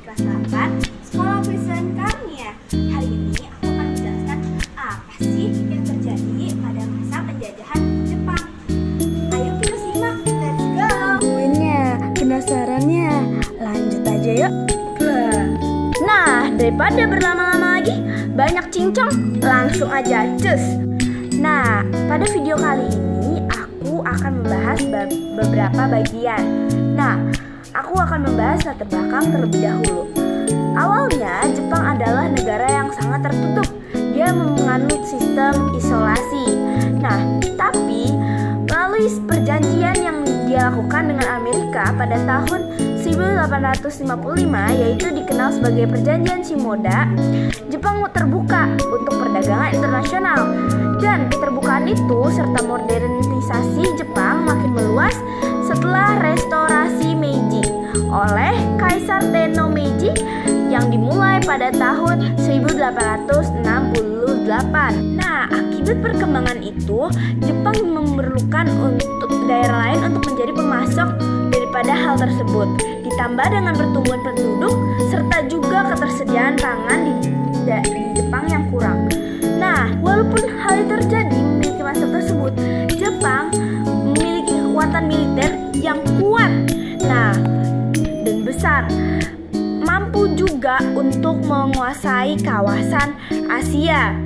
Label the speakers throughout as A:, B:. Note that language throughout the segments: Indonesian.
A: kelas 8 Sekolah Kristen Karunia. Hari ini aku akan menjelaskan apa sih yang terjadi pada masa penjajahan Jepang. Ayo kita simak, let's go.
B: Tungguinnya, penasarannya. Lanjut aja yuk. Nah, daripada berlama-lama lagi, banyak cincong, langsung aja cus. Nah, pada video kali ini aku akan membahas beberapa bagian. Nah, aku akan membahas latar belakang terlebih dahulu. Awalnya, Jepang adalah negara yang sangat tertutup. Dia menganut sistem isolasi. Nah, tapi melalui perjanjian yang dia lakukan dengan Amerika pada tahun 1855, yaitu dikenal sebagai Perjanjian Shimoda, Jepang terbuka untuk perdagangan internasional. Dan keterbukaan itu serta modernisasi Jepang makin meluas setelah restorasi Meiji oleh Kaisar Tenno Meiji yang dimulai pada tahun 1868. Nah, akibat perkembangan itu, Jepang memerlukan untuk daerah lain untuk menjadi pemasok daripada hal tersebut. Ditambah dengan pertumbuhan penduduk serta juga ketersediaan pangan di Jepang yang kurang. Nah, walaupun hal itu terjadi memiliki masa tersebut, Jepang memiliki kekuatan militer yang kuat, dan besar, mampu juga untuk menguasai kawasan Asia.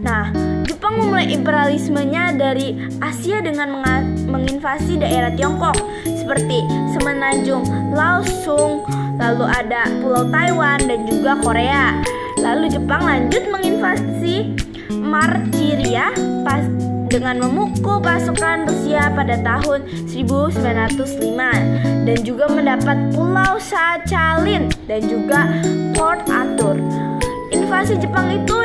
B: Nah, Jepang memulai imperialismenya dari Asia dengan menginvasi daerah Tiongkok seperti Semenanjung Laosung, lalu ada Pulau Taiwan dan juga Korea. Lalu Jepang lanjut menginvasi Manchuria dengan memukul pasukan Rusia pada tahun 1905 dan juga mendapat Pulau Sakhalin dan juga Port Arthur. Invasi Jepang itu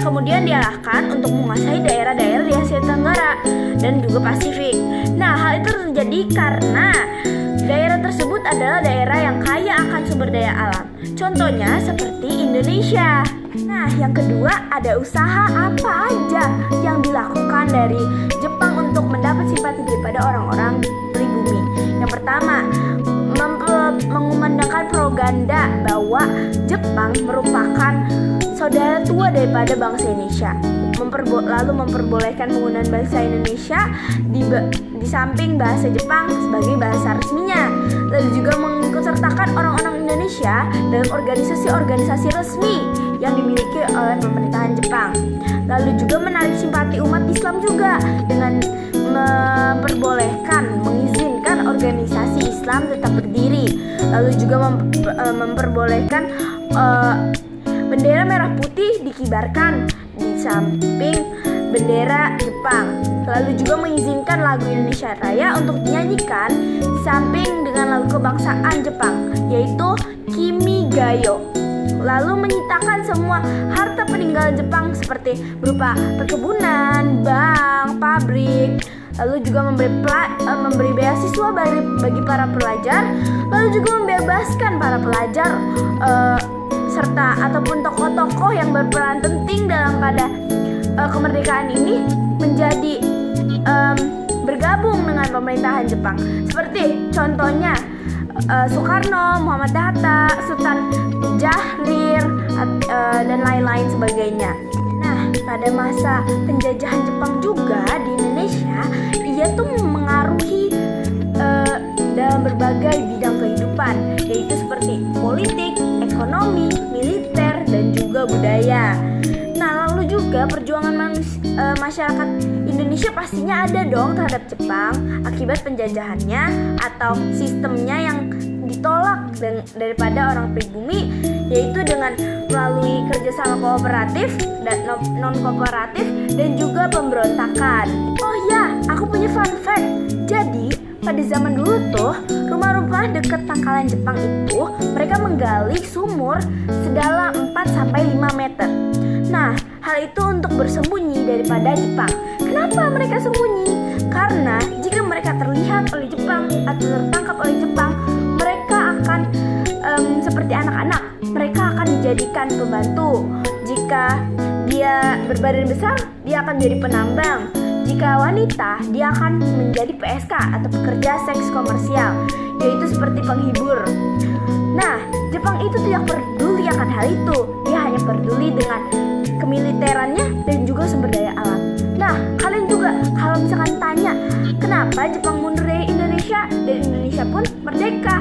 B: kemudian diarahkan untuk menguasai daerah-daerah di Asia Tenggara dan juga Pasifik. Nah, hal itu terjadi karena daerah tersebut adalah daerah yang kaya akan sumber daya alam. Contohnya seperti Indonesia. Nah, yang kedua, ada usaha apa aja yang dilakukan dari Jepang untuk mendapat simpati daripada orang-orang pribumi. Yang pertama, mengumandangkan propaganda bahwa Jepang merupakan saudara tua daripada bangsa Indonesia. Lalu memperbolehkan penggunaan bahasa Indonesia di samping bahasa Jepang sebagai bahasa resminya. Lalu juga mengikutsertakan orang-orang Indonesia dalam organisasi-organisasi resmi yang dimiliki oleh pemerintahan Jepang. Lalu juga menarik simpati umat Islam juga dengan mengizinkan organisasi Islam tetap berdiri. Lalu juga memperbolehkan bendera merah putih dikibarkan di samping bendera Jepang. Lalu juga mengizinkan lagu Indonesia Raya untuk dinyanyikan di samping dengan lagu kebangsaan Jepang, yaitu Kimi Gayo. Lalu menyitakan semua harta peninggalan Jepang seperti berupa perkebunan, bank, pabrik. Lalu juga memberi beasiswa bagi para pelajar. Lalu juga membebaskan para pelajar serta ataupun tokoh-tokoh yang berperan penting dalam pada kemerdekaan ini menjadi bergabung dengan pemerintahan Jepang. Seperti contohnya Soekarno, Muhammad Hatta, Sultan Syahrir, dan lain-lain sebagainya. Nah, pada masa penjajahan Jepang juga di Indonesia, ia tuh mengaruhi dalam berbagai bidang kehidupan, yaitu seperti politik, ekonomi, militer, dan juga budaya. Nah, lalu juga perjuangan masyarakat Indonesia pastinya ada dong terhadap Jepang akibat penjajahannya atau sistemnya yang ditolak daripada orang pribumi, yaitu dengan melalui kerjasama kooperatif dan non-kooperatif dan juga pemberontakan. Oh ya, aku punya fun fact. Jadi, pada zaman dulu tuh, rumah-rumah dekat pangkalan Jepang itu mereka menggali sumur sedalam 4-5 meter. Nah, hal itu untuk bersembunyi daripada Jepang. Kenapa mereka sembunyi? Karena jika mereka terlihat oleh Jepang atau tertangkap oleh Jepang, mereka akan seperti anak-anak, mereka akan dijadikan pembantu. Jika dia berbadan besar, dia akan menjadi penambang. Jika wanita, dia akan menjadi PSK atau pekerja seks komersial, yaitu seperti penghibur. Nah, Jepang itu tidak peduli akan hal itu. Dia hanya peduli dengan kemiliterannya dan juga sumber daya alam. Nah, kalian juga kalau misalkan tanya, kenapa Jepang mundur dari Indonesia dan Indonesia pun merdeka?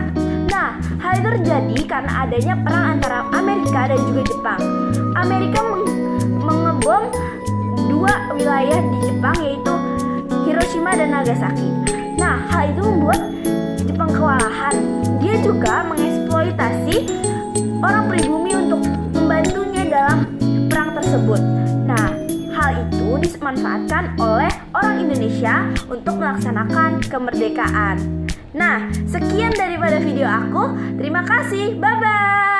B: Nah, hal itu terjadi karena adanya perang antara Amerika dan juga Jepang. Amerika mengebom dua wilayah di Jepang, yaitu Hiroshima dan Nagasaki. Nah, hal itu membuat Jepang kewalahan. Dia juga mengeksploitasi orang pribumi untuk membantunya dalam perang tersebut. Nah, hal itu dimanfaatkan oleh orang Indonesia untuk melaksanakan kemerdekaan. Nah, sekian daripada video aku. Terima kasih. Bye-bye.